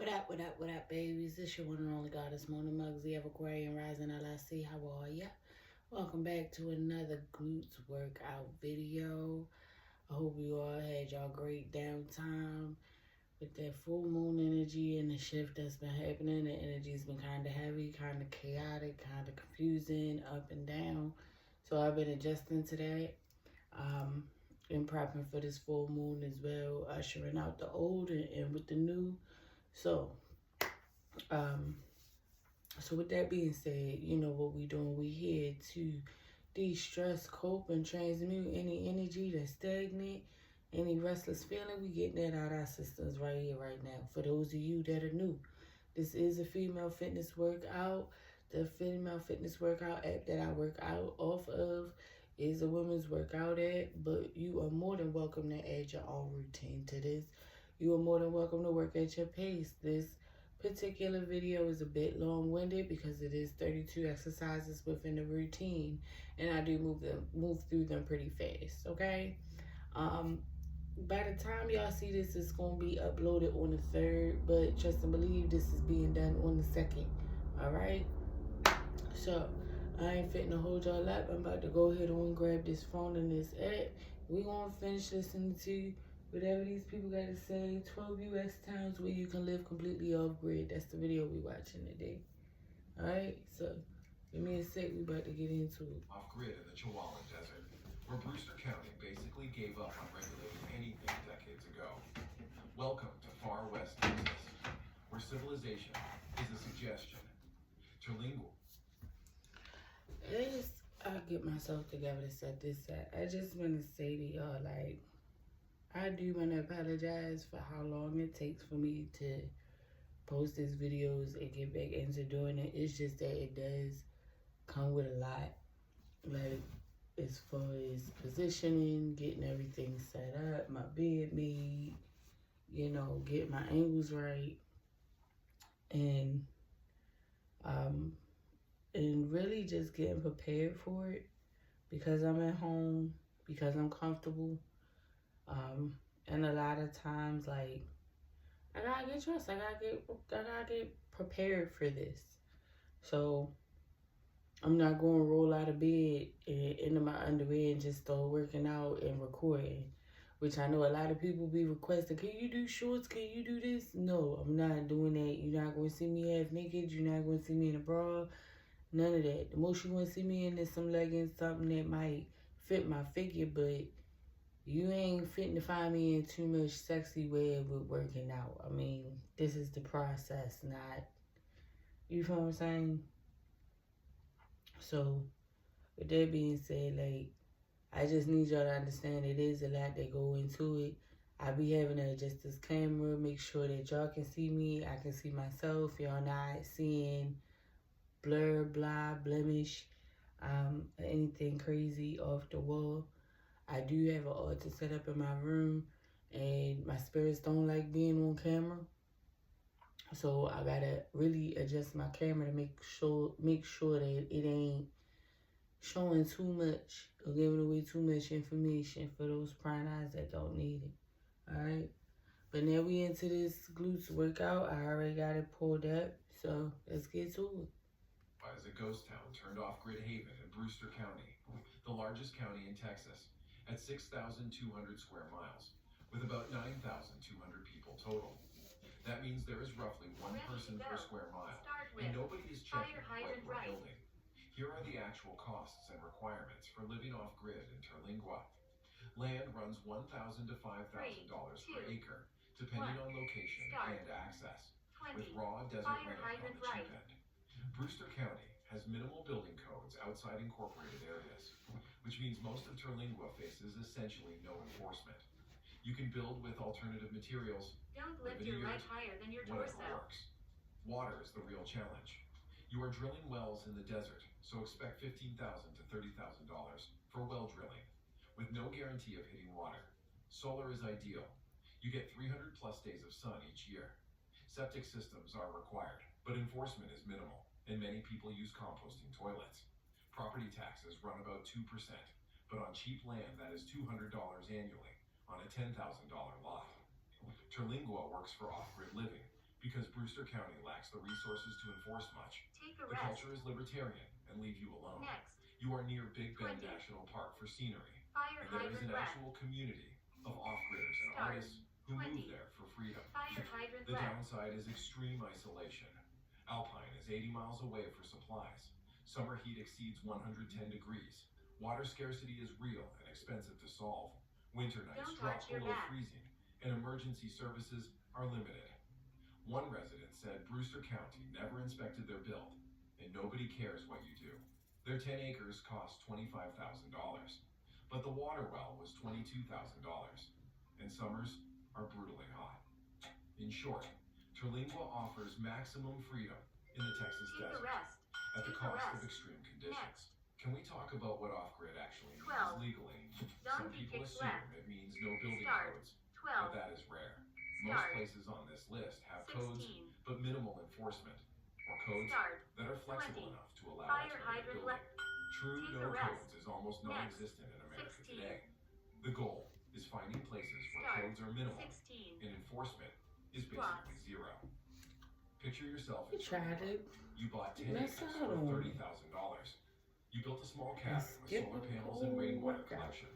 What up, babies? This your one and only goddess, Mona Muggsy of Aquarian Rising LLC. How are ya? Welcome back to another glutes workout video. I hope you all had y'all great downtime with that full moon energy and the shift that's been happening. The energy's been kind of heavy, kind of chaotic, kind of confusing, up and down. So I've been adjusting to that. And prepping for this full moon as well, ushering out the old and with the new. So with that being said, you know what we doing. We here to de-stress, cope, and transmute any energy that's stagnant, any restless feeling. We getting that out of our systems right here, right now. For those of you that are new, this is a female fitness workout. The female fitness workout app that I work out off of is a women's workout app, but you are more than welcome to add your own routine to this. You are more than welcome to work at your pace. This particular video is a bit long-winded because it is 32 exercises within the routine, and I do move through them pretty fast, okay? By the time y'all see this, it's going to be uploaded on the 3rd, but trust and believe this is being done on the 2nd, all right? So I ain't fitting to hold y'all up. I'm about to go ahead and grab this phone and this app. We gonna finish listening to whatever these people got to say. 12 U.S. towns where you can live completely off grid. That's the video we watching today. All right, so give me a sec. We about to get into it. Off grid in the Chihuahua Desert, where Brewster County basically gave up on regulating anything decades ago. Welcome to far west Texas, where civilization is a suggestion. Terlingual. I'll get myself together to set this up. I just want to say to y'all, like, I do want to apologize for how long it takes for me to post these videos and get back into doing it. It's just that it does come with a lot. Like, as far as positioning, getting everything set up, my bed made, you know, get my angles right. And really just getting prepared for it because I'm at home, because I'm comfortable. And a lot of times, like, I gotta get dressed. I gotta get prepared for this. So I'm not going to roll out of bed into my underwear and just start working out and recording, which I know a lot of people be requesting. Can you do shorts? Can you do this? No, I'm not doing that. You're not going to see me half naked. You're not going to see me in a bra. None of that. The most you want to see me in is some leggings, something that might fit my figure, but you ain't fitting to find me in too much sexy wear with working out. I mean, this is the process, not, you feel what I'm saying? So, with that being said, like, I just need y'all to understand it is a lot that go into it. I be having to adjust this camera, make sure that y'all can see me, I can see myself, y'all not seeing blur, blah, blemish, anything crazy off the wall. I do have an altar set up in my room, and my spirits don't like being on camera. So I gotta really adjust my camera to make sure that it ain't showing too much or giving away too much information for those prying eyes that don't need it. Alright? But now we into this glutes workout. I already got it pulled up, so let's get to it. Is a ghost town turned off Grid Haven in Brewster County, the largest county in Texas, at 6,200 square miles, with about 9,200 people total. That means there is roughly one person per square mile, and nobody is checking what we're building. Here are the actual costs and requirements for living off grid in Terlingua. Land runs $1,000 to $5,000 per acre, depending on location and access, with raw desert land on the cheap end. Brewster County has minimal building codes outside incorporated areas, which means most of Terlingua faces essentially no enforcement. You can build with alternative materials, don't lift your leg higher than your torso. Whatever works. Water is the real challenge. You are drilling wells in the desert, so expect $15,000 to $30,000 for well drilling, with no guarantee of hitting water. Solar is ideal. You get 300 plus days of sun each year. Septic systems are required, but enforcement is minimal, and many people use composting toilets. Property taxes run about 2%, but on cheap land that is $200 annually on a $10,000 lot. Terlingua works for off-grid living because Brewster Brewster County lacks the resources to enforce much. Take a The rest. culture is libertarian and leave you alone. Next. You are near Big Bend 20. National Park for scenery, Fire and there is hydrant an left. actual community of off-gridders and Start. artists who 20. move there for freedom. Fire hydrant The left. downside is extreme isolation. Alpine is 80 miles away for supplies. Summer heat exceeds 110 degrees. Water scarcity is real and expensive to solve. Winter nights Don't drop touch your below back. freezing, and emergency services are limited. One resident said Brewster County never inspected their build, and nobody cares what you do. Their 10 acres cost $25,000, but the water well was $22,000, and summers are brutally hot. In short, Terlingua offers maximum freedom in the Texas Take a desert rest. at the Take a cost of rest. extreme conditions. Next. Can we talk about what off-grid actually means 12. legally? Some Donkey people kicks assume left. it means no building Start. codes, 12. but that is rare. Start. Most places on this list have 16. codes, but minimal enforcement, or codes Start. that are flexible 20. enough to allow Fire alternative hydrant building. left. True Take no a rest. codes is almost Next. non-existent in America 16. today. The goal is finding places where Start. codes are minimal 16. and enforcement is Squats. basically zero. Picture yourself in You tried Terlingua. it. You bought 10 Mess acres out for on it. $30,000. You built a small cabin with skip solar the panels whole and rainwater workout. collection.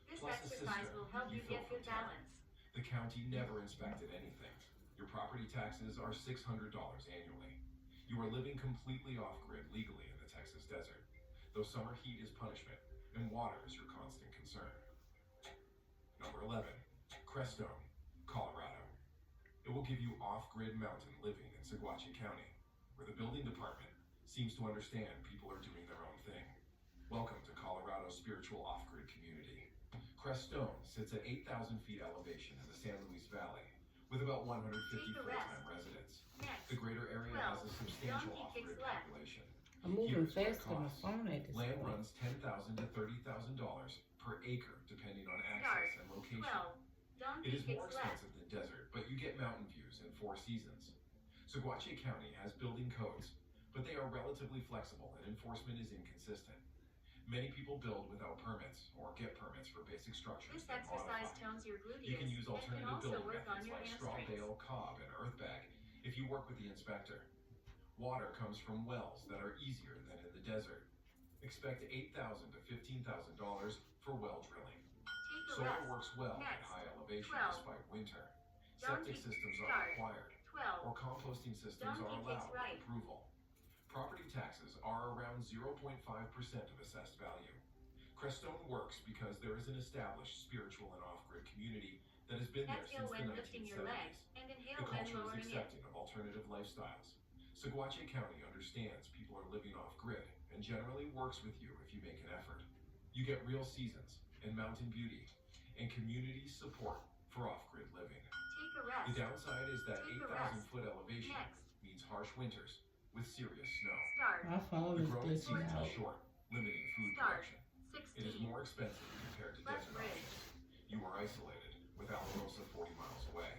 This Plus a exercise cistern will help you you fill get from good town. balance. The county never inspected anything. Your property taxes are $600 annually. You are living completely off-grid legally in the Texas desert, though summer heat is punishment and water is your constant concern. Number 11, Crestone, Colorado. It will give you off-grid mountain living in Saguache County, where the building department seems to understand people are doing their own thing. Welcome to Colorado's spiritual off-grid community. Crestone sits at 8,000 feet elevation in the San Luis Valley, with about 150 Take a full-time residents. Next. The greater area 12. has a substantial Donkey kicks off-grid left. population. I'm moving Here's what it faster than my costs. phone at this Land point. runs $10,000 to $30,000 per acre, depending on access and location. 12. Donkey It is more kicks left. expensive than desert, but you get mountain views in 4 seasons. Saguache County has building codes, but they are relatively flexible and enforcement is inconsistent. Many people build without permits or get permits for basic structures This that exercise modify. tones your gluteus You can use and can alternative also building work on methods your like straw hamstrings. bale, cob, and earth bag if you work with the inspector. Water comes from wells that are easier than in the desert. Expect $8,000 to $15,000 for well drilling. Take a Solar rest. works well Next. at high elevation 12. despite winter. Donkey Septic systems are start. required, 12. or composting systems Donkey are kicks allowed right. with approval. Property taxes are around 0.5% of assessed value. Crestone works because there is an established spiritual and off-grid community that has been there Exhale since the when lifting your leg 1970s. and The inhale when culture is lowering it. accepting of alternative lifestyles. Saguache County understands people are living off-grid and generally works with you if you make an effort. You get real seasons and mountain beauty and community support for off-grid living. Take a The rest. downside is that Take a 8,000 rest. foot elevation Next. means harsh winters with serious snow. Start. My phone The is growing glitching seasons are out. short, limiting food Start. production. It is 16. more expensive compared to Left desert bridge. options. You are isolated, with Alamosa 40 miles away.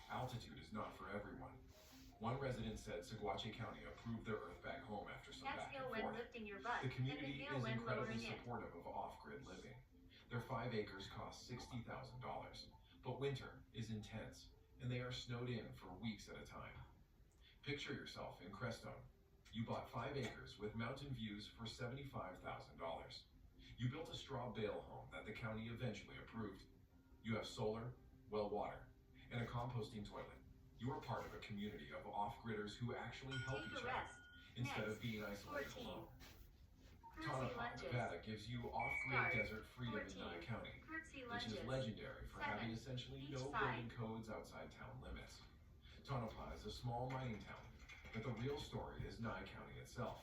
Altitude is not for everyone. One resident said Saguache County approved their earth bag home after some back Exhale and when forth. lifting your butt The and community inhale is when incredibly lowering it. supportive of off-grid living. Their 5 acres cost $60,000, but winter is intense, and they are snowed in for weeks at a time. Picture yourself in Crestone. You bought 5 acres with mountain views for $75,000. You built a straw bale home that the county eventually approved. You have solar, well water, and a composting toilet. You are part of a community of off-gridders who actually help Take each a other rest. instead Next. of being isolated 14. alone. Curtsy Tonopah, lunges. Nevada gives you off-grid Start. desert freedom 14. in Nye County, Curtsy which lunges. is legendary for 7. having essentially Each no side. building codes outside town limits. Tonopah is a small mining town, but the real story is Nye County itself,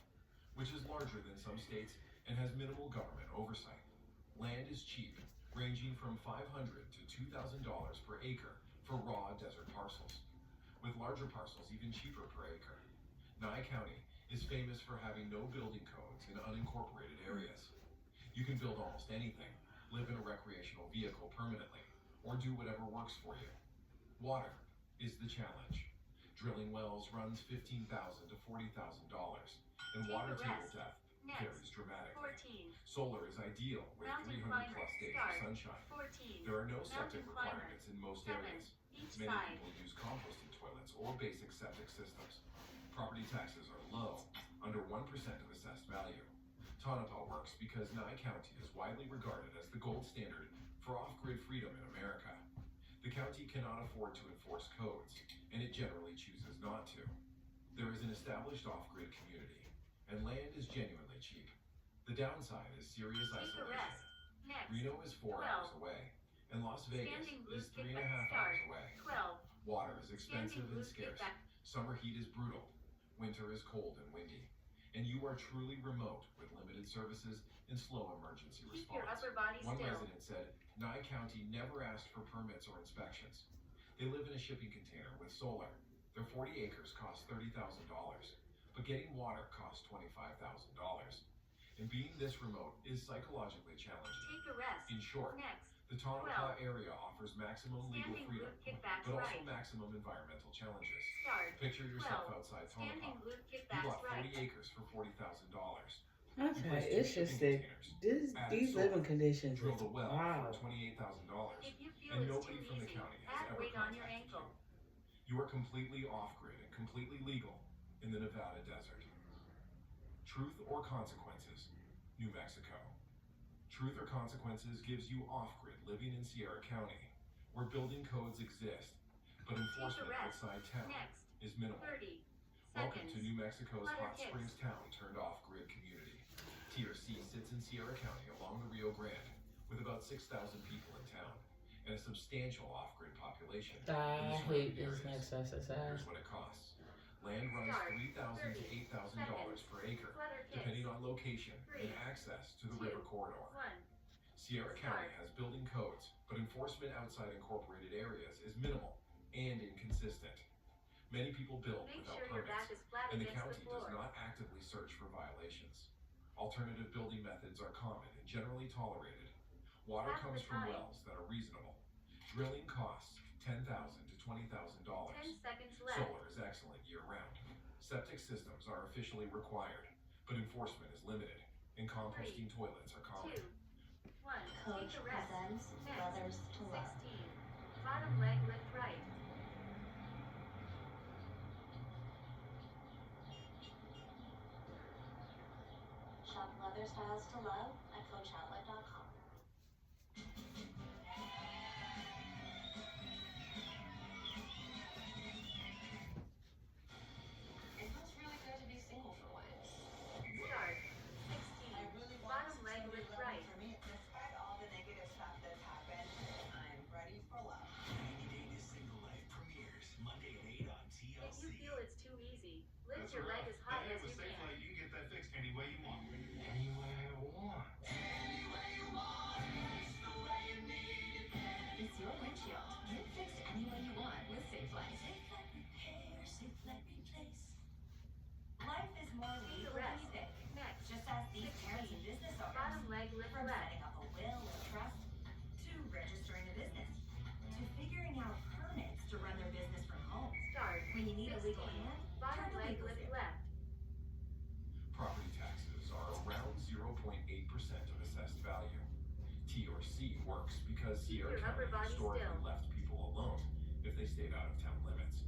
which is larger than some states and has minimal government oversight. Land is cheap, ranging from $500 to $2,000 per acre for raw desert parcels, with larger parcels even cheaper per acre. Nye County is famous for having no building codes in unincorporated areas. You can build almost anything, live in a recreational vehicle permanently, or do whatever works for you. Water is the challenge. Drilling wells runs $15,000 to $40,000, and Take water a table rest. depth Next. varies dramatically. 14. Solar is ideal with Mountain 300 climber. plus days Start. of sunshine. 14. There are no Mountain septic climber. requirements in most 7. areas. Each Many side. people use composting toilets or basic septic systems. Property taxes are low, under 1% of assessed value. Tonopah works because Nye County is widely regarded as the gold standard for off-grid freedom in America. The county cannot afford to enforce codes, and it generally chooses not to. There is an established off-grid community, and land is genuinely cheap. The downside is serious Take a isolation. rest. Next. Reno is 4 12. hours away, and Las Vegas Standing is glute 3.5 kickback. hours Start. away. 12. Water is expensive Standing and glute scarce. kickback. Summer heat is brutal. Winter is cold and windy. And you are truly remote with limited services and slow emergency Keep your response. upper body One still. resident said, Nye County never asked for permits or inspections. They live in a shipping container with solar. Their 40 acres cost $30,000, but getting water costs $25,000. And being this remote is psychologically challenging. Take a rest. In short, Next. the Tonopah area offers maximum legal Standing freedom, glute kickbacks but also right. maximum environmental challenges. Start. Picture yourself 12. outside Standing Tonopah. glute You kickbacks bought 40 right. acres for $40,000. Okay, it's just that these living conditions is Drilled a well wow. for $28,000. If you feel And it's nobody too from the easy, county has add ever weight on your contacted ankle. you. You are completely off-grid and completely legal in the Nevada desert. Truth or consequences, New Mexico. Truth or consequences gives you off-grid living in Sierra County, where building codes exist, but enforcement rest. outside town Next. is minimal. 30 Welcome seconds. to New Mexico's Flutter Hot kicks. Springs Town turned off-grid community. TRC sits in Sierra County along the Rio Grande with about 6,000 people in town and a substantial off-grid population. in the I surrounding hate this areas. next exercise. Here's what it costs. Land runs Start. $3,000 to $8,000 per acre, Flutter kicks. depending on location and 3, access to the 2, river corridor. 1. Sierra County has building codes, but enforcement outside incorporated areas is minimal and inconsistent. Many people build Make without sure your back permits, is flat and the against county the floor. does not actively search for violations. Alternative building methods are common and generally tolerated. Water Half comes the from time. wells that are reasonable. Drilling costs $10,000 to $20,000. 10 seconds left. Solar is excellent year-round. Septic systems are officially required, but enforcement is limited, and composting toilets are 2, common. 1. Coach Take a rest. presents Next. Brothers to Love. 16. Bottom leg lift right. Shop leather styles to love at coachoutlet.com. It feels really good to be single for once. Start. 16. I really want Bottom leg somebody lift to love right. me for me. Despite all the negative stuff that's happened, I'm ready for love. 90 Day to Single Life premieres Monday at 8 on If TLC. you feel it's too easy, lift your leg as high as you can. You can get that fixed any way you want. Any way I want. It's your windshield. Get fixed any way you want with Safe Life. Life is more Take a legal than rest. you think. Next. Just as these parents and 16. business owners, Bottom leg lift from left. setting up a will and trust, to registering a business, to figuring out permits to run their business from home. Start. When you need a legal 16. hand, Bottom turn to leg LegalZoom. lift left. Property taxes are around 0.8% of assessed value. TRC works because Sierra your upper County body historically still. left people alone if they stayed out of town limits.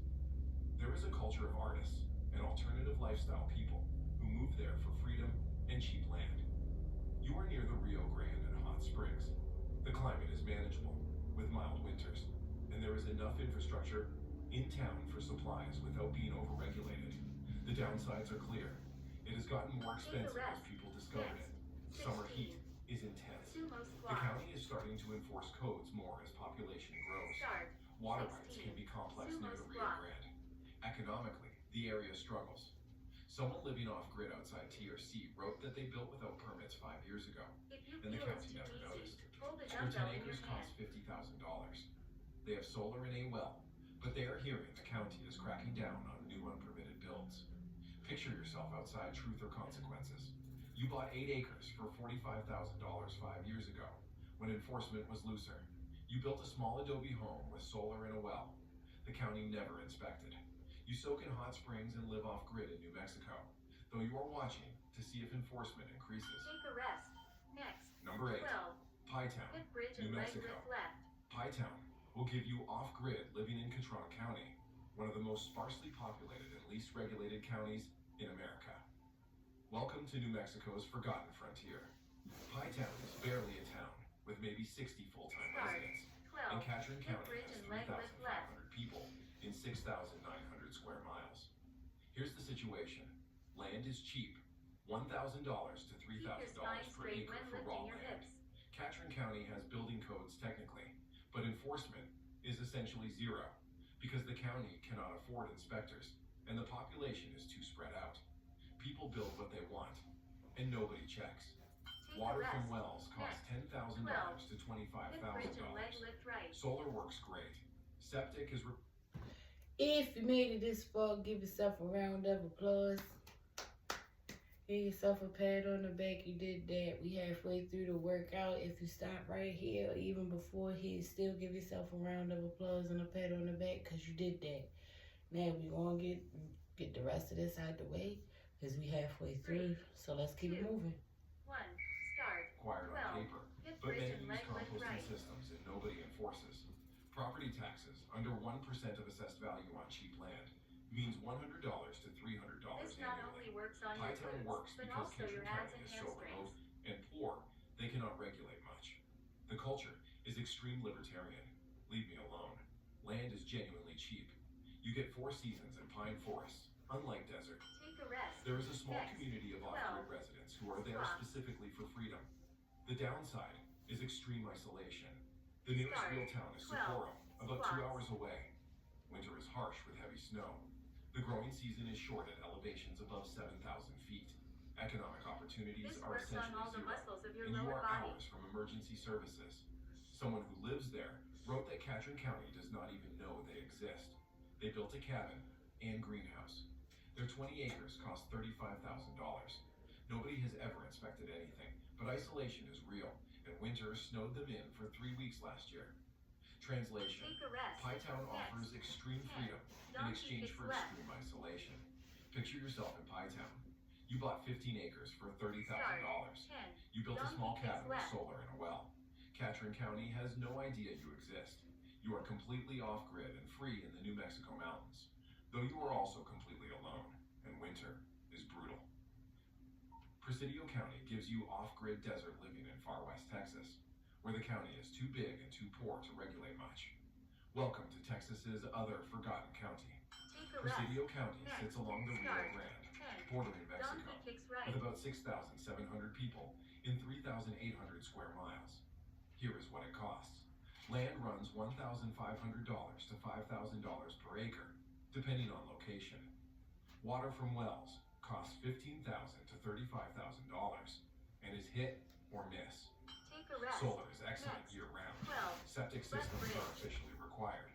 There is a culture of artists and alternative lifestyle people who move there for freedom and cheap land. You are near the Rio Grande and Hot Springs. The climate is manageable with mild winters, and there is enough infrastructure in town for supplies without being overregulated. The downsides are clear. It has gotten more expensive as rest. people discovered it. Next. Summer 16. heat is intense. Sumo The squat. county is starting to enforce codes more as population grows. Start. Water 16. rights can be complex Sumo near the Rio squat. Grande. Economically, the area struggles. Someone living off-grid outside TRC wrote that they built without permits 5 years ago, If you and the feel it's county too never easy, noticed. hold a Their 10 dumbbell in your acres hand. cost $50,000. They have solar and a well, but they are hearing the county is cracking down on new unpermitted builds. Picture yourself outside Truth or Consequences. You bought 8 acres for $45,000 5 years ago, when enforcement was looser. You built a small adobe home with solar and a well. The county never inspected. You soak in hot springs and live off-grid in New Mexico. though you are watching to see if enforcement increases. Take a rest. Next. Number 8. 12. Pie Town, Hip bridge New and leg Mexico. lift left. Pie Town will give you off-grid living in Catron County, one of the most sparsely populated and least regulated counties in America. Welcome to New Mexico's forgotten frontier. Pie Town is barely a town, with maybe 60 full-time Start. residents, and 12. Catron Hip County bridge has and leg lift left. 3,500 people in 6,900 square miles. Here's the situation. Land is cheap, $1,000 to $3,000 Keep your spine per straight acre when for lifting raw your land. hips. Catron County has building codes technically, but enforcement is essentially zero because the county cannot afford inspectors and the population is too spread out. People build what they want and nobody checks. Take Water a rest. from wells costs $10,000 to Hip bridge and leg $25,000. lift right. Solar works great. Septic is If you made it this far, give yourself a round of applause. Give yourself a pat on the back. You did that. We halfway through the workout. If you stop right here or even before here, still give yourself a round of applause and a pat on the back because you did that. Now we're going to get the rest of this out the way because we halfway through. So let's keep it moving. 1. Start. required on 12. paper, Hip but bridge many and use leg lift composting right. systems and nobody enforces. Property taxes under 1% of assessed value on cheap land means $100 to $300 This not annually. only works on Pie your Town glutes, works but because also your Catron abs County and is so remote hamstrings. and poor they cannot regulate much. The culture is extreme libertarian. Leave me alone. Land is genuinely cheap. You get 4 seasons in pine forests, unlike desert. Take a rest. There is a small Next. community of 12. off-grid residents who are there Stop. specifically for freedom. The downside is extreme isolation. The nearest Start. real town is 12. Socorro, about 2 Squats. hours away. Winter is harsh with heavy snow. The growing season is short at elevations above 7,000 feet. Economic opportunities This are works on essentially all the zero, muscles of your and you lower are body. hours from emergency services. Someone who lives there wrote that Catron County does not even know they exist. They built a cabin and greenhouse. Their 20 acres cost $35,000. Nobody has ever inspected anything, but isolation is real, and winter snowed them in for 3 weeks last year. Translation: Take a rest. Pie Town Next. offers extreme 10. freedom in Donkey exchange kicks for left. extreme isolation. Picture yourself in Pie Town. You bought 15 acres for $30,000. Start. 10. You built a Donkey small kicks cabin with left. solar and a well. Catron County has no idea you exist. You are completely off-grid and free in the New Mexico mountains, though you are also completely alone, and winter is brutal. Presidio County gives you off-grid desert living in far west Texas, where the county is too big and too poor to regulate much. Welcome to Texas's other forgotten county. Take a rest. Presidio County Next. sits along the Rio Start. Grande, 10. bordering Mexico, Donkey kicks right. with about 6,700 people in 3,800 square miles. Here is what it costs. Land runs $1,500 to $5,000 per acre, depending on location. Water from wells costs $15,000 to $35,000 and is hit or miss. Take a rest. Solar is excellent Next. year-round. 12. Septic Left systems bridge. are officially required,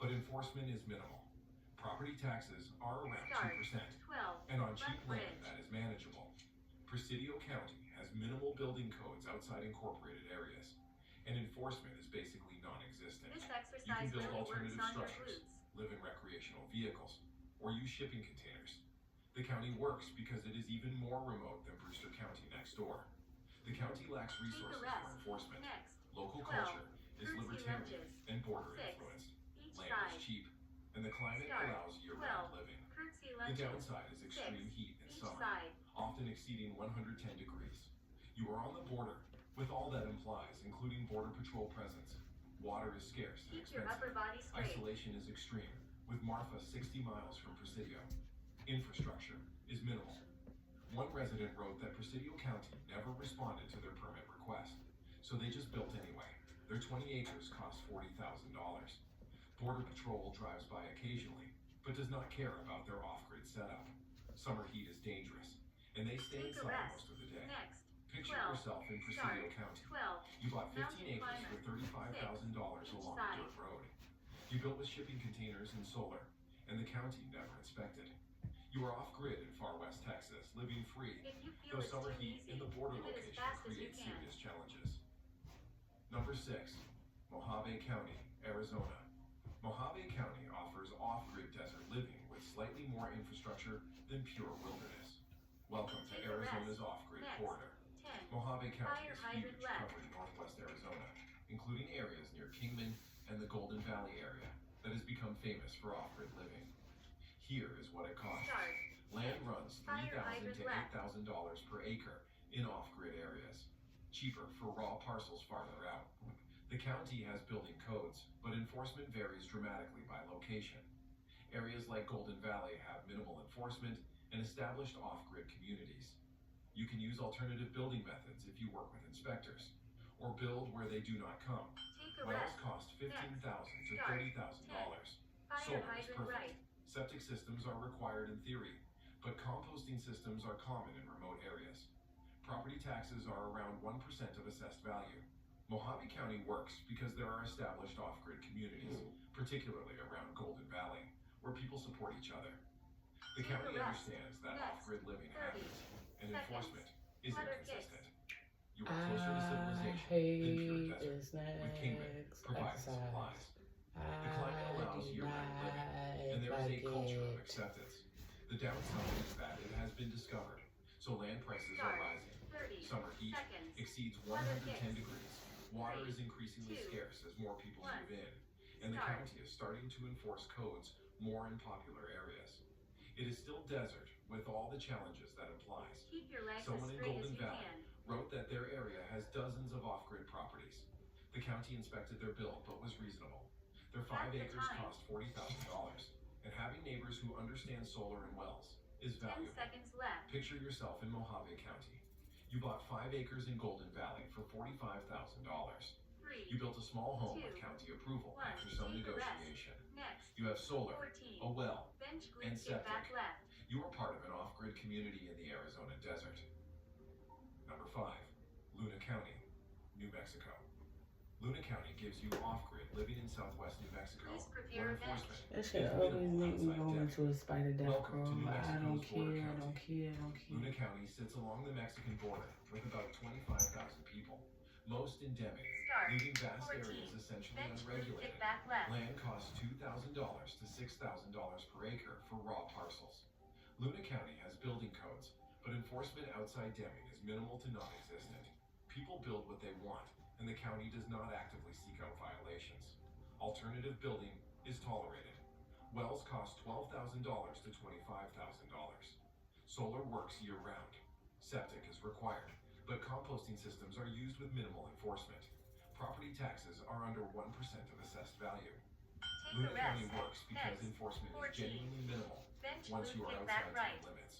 but enforcement is minimal. Property taxes are around Start. 2%, 12. and on cheap Left land bridge. that is manageable. Presidio County has minimal building codes outside incorporated areas, and enforcement is basically non-existent. This You can exercise build really works alternative on your structures, glutes. live in recreational vehicles, or use shipping containers. The county works because it is even more remote than Brewster County next door. The county lacks Take a resources for rest. enforcement. Next. Local 12. culture is Fruitsy libertarian lunges. and border 6. influenced. Each Land side. is cheap, and the climate Start. allows year-round 12. living. Fruitsy The lunges. downside is extreme 6. heat in Each summer, side. often exceeding 110 degrees. You are on the border, with all that implies, including border patrol presence. Water is scarce and Keep your upper expensive. body straight. Isolation is extreme, with Marfa 60 miles from Presidio. Infrastructure is minimal. One resident wrote that Presidio County never responded to their permit request, so they just built anyway. Their 20 acres cost $40,000. Border Patrol drives by occasionally, but does not care about their off-grid setup. Summer heat is dangerous, and they stay Take a inside rest. most of the day. Next. Picture 12. yourself in Start. Presidio County. 12. You bought 15 Mountain acres for climber. $35,000 Each along side. a dirt road. You built with shipping containers and solar, and the county never inspected. You are off-grid in far west Texas, living free, If you feel though it's summer too heat easy, in the border do it as location fast as you creates can. serious challenges. Number 6, Mojave County, Arizona. Mojave County offers off-grid desert living with slightly more infrastructure than pure wilderness. Welcome to Take a rest. Arizona's off-grid Next. corridor. 10. Mojave County Fire is hydrant huge, left. covering northwest Arizona, including areas near Kingman and the Golden Valley area that has become famous for off-grid living. Here is what it costs. Start. Land runs Fire $3,000 hydrant to left. $8,000 per acre in off-grid areas. Cheaper for raw parcels farther out. The county has building codes, but enforcement varies dramatically by location. Areas like Golden Valley have minimal enforcement and established off-grid communities. You can use alternative building methods if you work with inspectors, or build where they do not come. Take a Wells rest. cost $15,000 to Start. $30,000. Fire Solar is hydrant perfect. right. Septic systems are required in theory, but composting systems are common in remote areas. Property taxes are around 1% of assessed value. Mojave County works because there are established off-grid communities, particularly around Golden Valley, where people support each other. The Take a county rest. understands that Next. off-grid living 30 happens, and seconds. enforcement is Water inconsistent. kicks. You are closer to I civilization than pure hate desert, this with Kingman next providing exercise. supplies. The climate I allows do year-round living, not and there is a like culture of it. acceptance. The downside is that it has been discovered, so land prices are Start. rising. 30 Summer heat seconds. exceeds Water 110 kicks. degrees. Water 3, is increasingly 2, scarce as more people 1. move in, and the Start. county is starting to enforce codes more in popular areas. It is still desert with all the challenges that implies. Keep your legs Someone as in straight Golden as you Valley can. wrote that their area has dozens of off-grid properties. The county inspected their bill, but was reasonable. Their 5 Check the acres time. cost $40,000, and having neighbors who understand solar and wells is 10 valuable. seconds left. Picture yourself in Mojave County. You bought 5 acres in Golden Valley for $45,000. 3. You built a small home with 2, county approval 1. after some Take a rest. negotiation. Next. You have solar, 14. a well, Bench and glutes get back septic. left. You are part of an off-grid community in the Arizona desert. Number 5, Luna County, New Mexico. Luna County gives you off-grid living in southwest New Mexico, Please where prepare a bench. enforcement That is shit always minimal make me outside go depth. into a spider death, Welcome bro. to New I don't Mexico's border care, I county. don't care, I don't Luna care. County sits along the Mexican border with about 25,000 people, most endemic, Start. leaving vast 14. areas essentially Bench glutes unregulated. get back left. Land costs $2,000 to $6,000 per acre for raw parcels. Luna County has building codes, but enforcement outside Deming is minimal to non-existent. People build what they want, and the county does not actively seek out violations. Alternative building is tolerated. Wells cost $12,000 to $25,000. Solar works year-round. Septic is required, but composting systems are used with minimal enforcement. Property taxes are under 1% of assessed value. Take Luna a County rest. works because Next. enforcement 14. is genuinely minimal Bench once glutes you are get outside back right. city limits.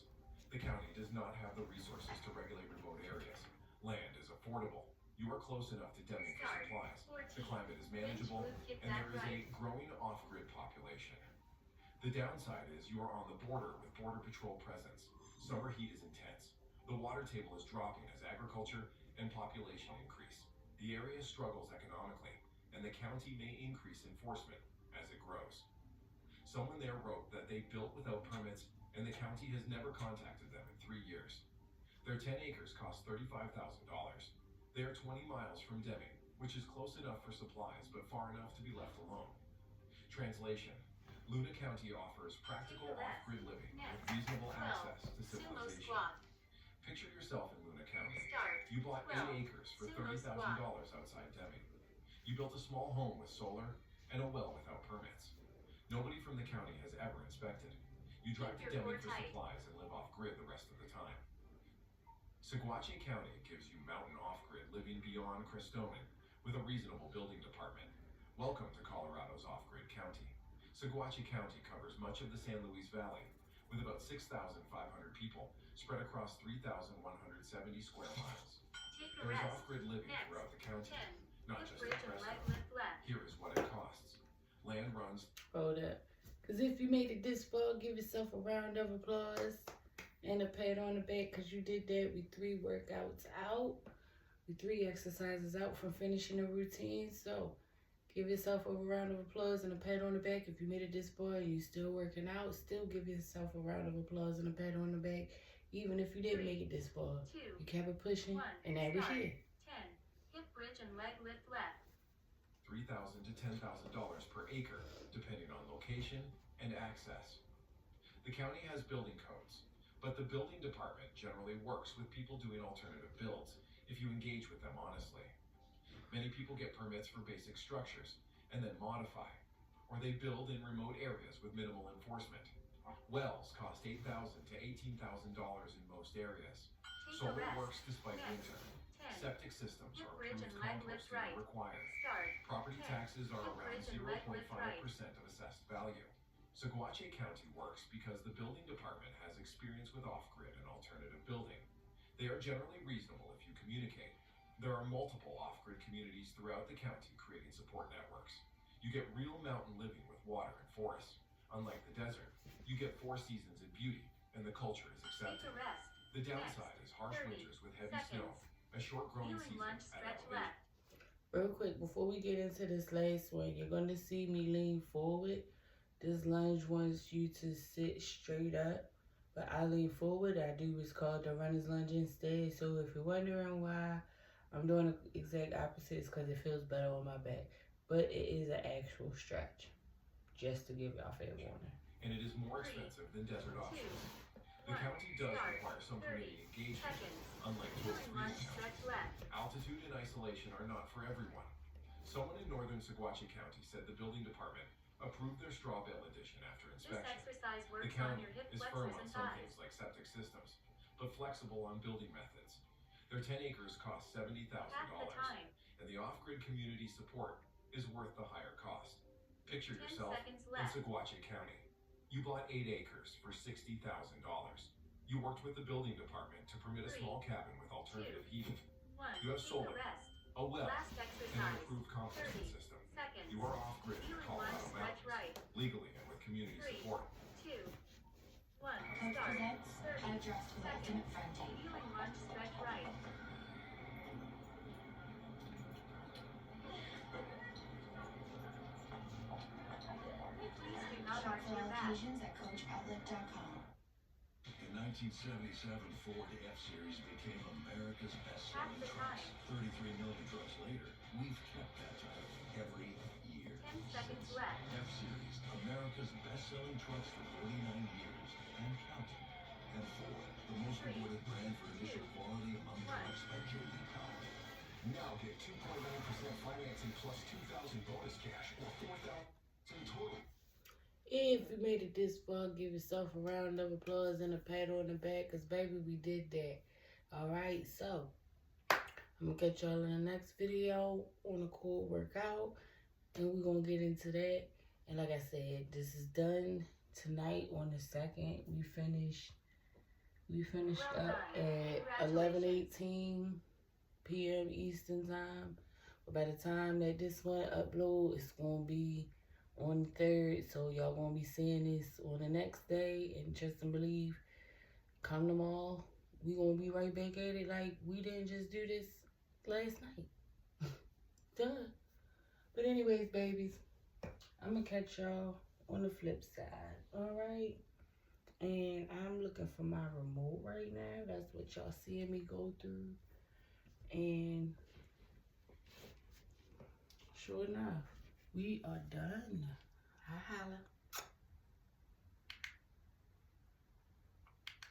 The county does not have the resources to regulate remote areas. Land is affordable. You are close enough to Deming for Start. supplies. 14. The climate is manageable, Bench glutes get and back there is right. a growing off-grid population. The downside is you are on the border with Border Patrol presence. Summer heat is intense. The water table is dropping as agriculture and population increase. The area struggles economically, and the county may increase enforcement as it grows. Someone there wrote that they built without permits, and the county has never contacted them in 3 years. Their 10 acres cost $35,000. They are 20 miles from Deming, which is close enough for supplies, but far enough to be left alone. Translation: Luna County offers practical Take a rest. off-grid living with Next. reasonable 12. access to Sumo civilization. squat. Picture yourself in Luna County. Start. You bought 12. 8 acres for Sumo $30,000 outside Deming. You built a small home with solar and a well without permits. Nobody from the county has ever inspected. You drive to Keep your Deming core for tight. supplies and live off-grid the rest of the time. Saguache County gives you mountain off-grid living beyond Crestonen with a reasonable building department. Welcome to Colorado's off-grid county. Saguache County covers much of the San Luis Valley with about 6,500 people spread across 3,170 square miles. Take a There is rest. off-grid living Next. throughout the county, 10. not Hip just bridge in and Presto. leg lift left. Here is what it costs. Land runs Hold up. Because if you made it this far, give yourself a round of applause and a pat on the back because you did that with 3 workouts out, with 3 exercises out from finishing a routine. So give yourself a round of applause and a pat on the back. If you made it this far and you still working out, still give yourself a round of applause and a pat on the back. Even if you didn't make it this far, 2. you kept it pushing, 1. and that was Start. it. 10. Hip bridge and leg lift left. $3,000 to $10,000 per acre, depending on location and access. The county has building codes, But the building department generally works with people doing alternative builds if you engage with them honestly. Many people get permits for basic structures and then modify, or they build in remote areas with minimal enforcement. Wells cost $8,000 to $18,000 in most areas. Take a Solar rest. works despite Next. winter. 10. Septic systems Hip are bridge approved and leg lift composting right. are required. Start. Property 10. taxes are Hip around bridge and leg lift 0.5% right. of assessed value. Saguache County works because the building department has experience with off-grid and alternative building. They are generally reasonable if you communicate. There are multiple off-grid communities throughout the county creating support networks. You get real mountain living with water and forests. Unlike the desert, you get 4 seasons in beauty, and the culture is Take accepted. a rest. The downside is harsh 30 winters with heavy snow, seconds. a short growing Healing season lunge at stretch elevation. left. Real quick, before we get into this last one, you're going to see me lean forward. This lunge wants you to sit straight up, but I lean forward. I do what's called the runner's lunge instead. So if you're wondering why I'm doing the exact opposite, it's because it feels better on my back. But it is an actual stretch, just to give y'all fair warning. And it is more 3, expensive than desert 2, options. The 1. county does Start. require some 30 community engagement, seconds. unlike most Healing lunge regional stretch counties. left. Altitude and isolation are not for everyone. Someone in northern Saguache County said the building department approved their straw bale addition after This inspection. exercise The works on county your hip is firm flexors on and some thighs. things like septic systems, but flexible on building methods. Their 10 acres cost $70,000, Half the time. and the off-grid community support is worth the higher cost. Picture 10 yourself seconds in left. Saguache County. You bought 8 acres for $60,000. You worked with the building department to permit a 3, small cabin with alternative 2, heating. 1. You have Take solar, a rest. a well, Last and an exercise. approved composting 30 system. seconds. You are off-grid in Healing lunge Colorado stretch Mountains, right. legally and with community 3, support. 2, 1. Coach Start. presents 30 Address with seconds. Ultimate Fronting. Healing lunge stretch right. Please do not Shop arch for your all back. occasions at CoachOutlet.com. In 1977, Ford F-Series became America's Half best-selling the trucks. time. 33 million trucks later, we've kept that title every year. 10 seconds left. F-Series, America's best-selling trucks for 49 years and counting. And Ford, the most 3, awarded brand for initial 2, quality among 1. trucks by J.D. Power. Now get 2.9% financing plus 2,000 bonus cash or 4,000 total. If you made it this far, give yourself a round of applause and a pat on the back, because, baby, we did that. All right, so I'm going to catch y'all in the next video on a cool workout, and we're going to get into that. And like I said, this is done tonight on the 2nd. We finished Well up done. at 11:18 p.m. Eastern Time. But by the time that this one upload, it's going to be on the 3rd, so y'all gonna be seeing this on the next day, and trust and believe, come tomorrow, we gonna be right back at it like we didn't just do this last night. Done. But anyways, babies, I'm gonna catch y'all on the flip side, alright? And I'm looking for my remote right now. That's what y'all seeing me go through. And sure enough, we are done. I holla.